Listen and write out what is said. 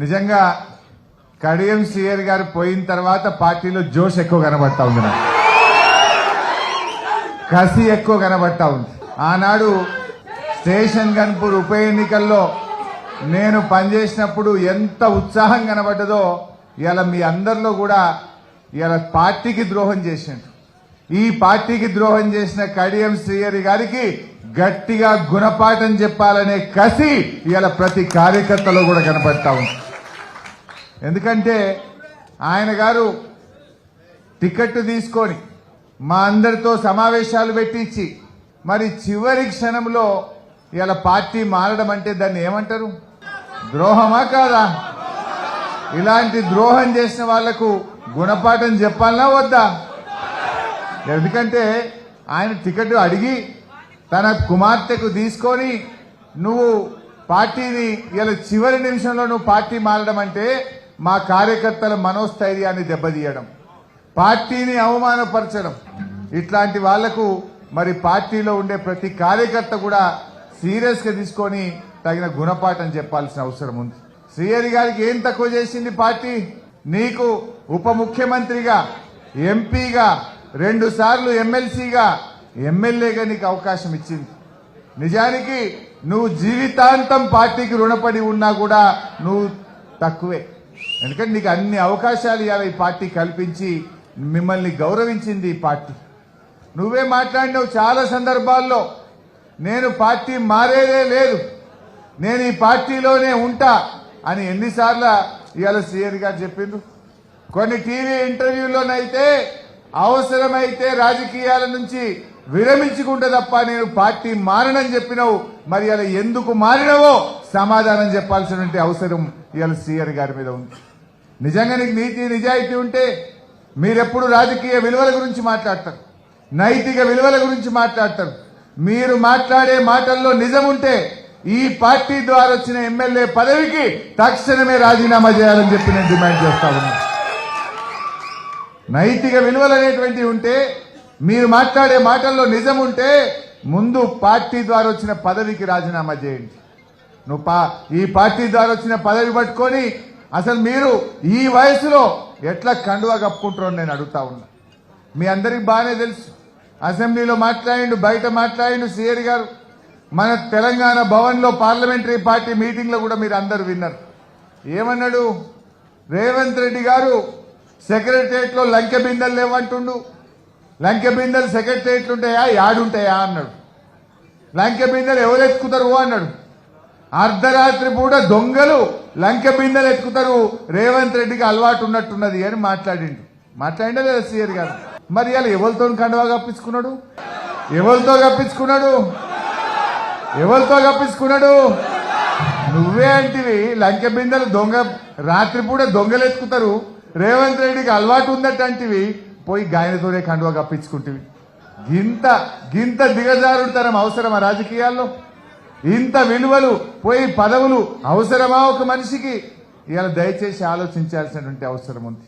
నిజంగా కడియం శ్రీహరి గారు పోయిన తర్వాత పార్టీలో జోష్ ఎక్కువ కనబడతా ఉంది, నాకు కసి ఎక్కువ కనబడతా ఉంది. ఆనాడు స్టేషన్ గన్పూర్ ఉప ఎన్నికల్లో నేను పనిచేసినప్పుడు ఎంత ఉత్సాహం కనబడ్డదో ఇవాళ మీ అందరిలో కూడా ఇవాళ పార్టీకి ద్రోహం చేసిండు. ఈ పార్టీకి ద్రోహం చేసిన కడియం శ్రీహరి గారికి గట్టిగా గుణపాఠం చెప్పాలనే కసి ఇవాళ ప్రతి కార్యకర్తలో కూడా కనబడతా ఉంది. ఎందుకంటే ఆయన గారు టికెట్ తీసుకొని మా అందరితో సమావేశాలు పెట్టించి మరి చివరి క్షణంలో ఇలా పార్టీ మారడం అంటే దాన్ని ఏమంటారు? ద్రోహమా కాదా? ఇలాంటి ద్రోహం చేసిన వాళ్లకు గుణపాఠం చెప్పాలనా వద్దా? ఎందుకంటే ఆయన టికెట్ అడిగి తన కుమార్తెకు తీసుకొని నువ్వు పార్టీని ఇలా చివరి నిమిషంలో నువ్వు పార్టీ మారడం అంటే మా కార్యకర్తల మనోస్థైర్యాన్ని దెబ్బతీయడం, పార్టీని అవమానపరచడం. ఇట్లాంటి వాళ్లకు మరి పార్టీలో ఉండే ప్రతి కార్యకర్త కూడా సీరియస్ గా తీసుకొని తగిన గుణపాఠం చెప్పాల్సిన అవసరం ఉంది. శ్రీహరి గారికి ఏం తక్కువ చేసింది పార్టీ? నీకు ఉప ముఖ్యమంత్రిగా, ఎంపీగా, 2 సార్లు ఎమ్మెల్సీగా, ఎమ్మెల్యేగా నీకు అవకాశం ఇచ్చింది. నిజానికి నువ్వు జీవితాంతం పార్టీకి రుణపడి ఉన్నా కూడా నువ్వు తక్కువే. ఎందుకంటే నీకు అన్ని అవకాశాలు ఇవాళ ఈ పార్టీ కల్పించి మిమ్మల్ని గౌరవించింది ఈ పార్టీ. నువ్వే మాట్లాడినావు చాలా సందర్భాల్లో, నేను పార్టీ మారేదే లేదు, నేను ఈ పార్టీలోనే ఉంటా అని ఎన్నిసార్లు ఇవాళ శ్రీహరి గారు చెప్పిండ్రు. కొన్ని టీవీ ఇంటర్వ్యూలోనైతే అవసరమైతే రాజకీయాల నుంచి విరమించుకుంటే తప్ప నేను పార్టీ మారనని చెప్పినావు. మరి అలా ఎందుకు మారినవో సమాధానం చెప్పాల్సినటువంటి అవసరం ఇవాళ శ్రీహరి గారి మీద ఉంది. నిజంగా నీకు నీతి నిజాయితీ ఉంటే మీరెప్పుడు రాజకీయ విలువల గురించి మాట్లాడతారు, నైతిక విలువల గురించి మాట్లాడతారు. మీరు మాట్లాడే మాటల్లో నిజం ఉంటే ఈ పార్టీ ద్వారా వచ్చిన ఎమ్మెల్యే పదవికి తక్షణమే రాజీనామా చేయాలని చెప్పి నేను డిమాండ్ చేస్తా ఉన్నాను. నైతిక విలువలు అనేటువంటివి ఉంటే, మీరు మాట్లాడే మాటల్లో నిజం ఉంటే ముందు పార్టీ ద్వారా వచ్చిన పదవికి రాజీనామా చేయండి. నువ్వు ఈ పార్టీ ద్వారా వచ్చిన పదవి పట్టుకొని అసలు మీరు ఈ వయసులో ఎట్లా కండువా కప్పుకుంటారో నేను అడుగుతా ఉన్నా. మీ అందరికి బాగానే తెలుసు, అసెంబ్లీలో మాట్లాడిండు, బయట మాట్లాడిండు శ్రీహరి గారు. మన తెలంగాణ భవన్ లో పార్లమెంటరీ పార్టీ మీటింగ్ లో కూడా మీరు అందరు విన్నారు. ఏమన్నాడు? రేవంత్ రెడ్డి గారు సెక్రటరియట్ లో లంకె బిందెలు లేవంటుండు. లంకె బిందెలు సెక్రటరియట్లు ఉంటాయా, యాడుంటాయా అన్నాడు. లంకె బిందెలు ఎవరు ఎత్తుకుతారు అన్నాడు. అర్ధరాత్రి పూట దొంగలు లంకె బిందెలు ఎత్తుకుతారు, రేవంత్ రెడ్డికి అలవాటు ఉన్నట్టున్నది అని మాట్లాడిండా లేదా శ్రీహరి గారు? మరి ఇలా ఎవరితో కండువా కప్పించుకున్నాడు? ఎవరితో కప్పించుకున్నాడు? నువ్వే అంటివి లంకె బిందెలు దొంగ, రాత్రిపూట దొంగలు ఎత్తుకుతారు, రేవంత్ రెడ్డికి అలవాటు ఉందటంటివి, పోయి గాయనతోనే కండువా కప్పించుకుంటేవి. గింత దిగజారుడుతనం అవసరమా రాజకీయాల్లో? ఇంత విలువలు పోయి పదవులు అవసరమా ఒక మనిషికి? ఇవాళ దయచేసి ఆలోచించాల్సినటువంటి అవసరం ఉంది.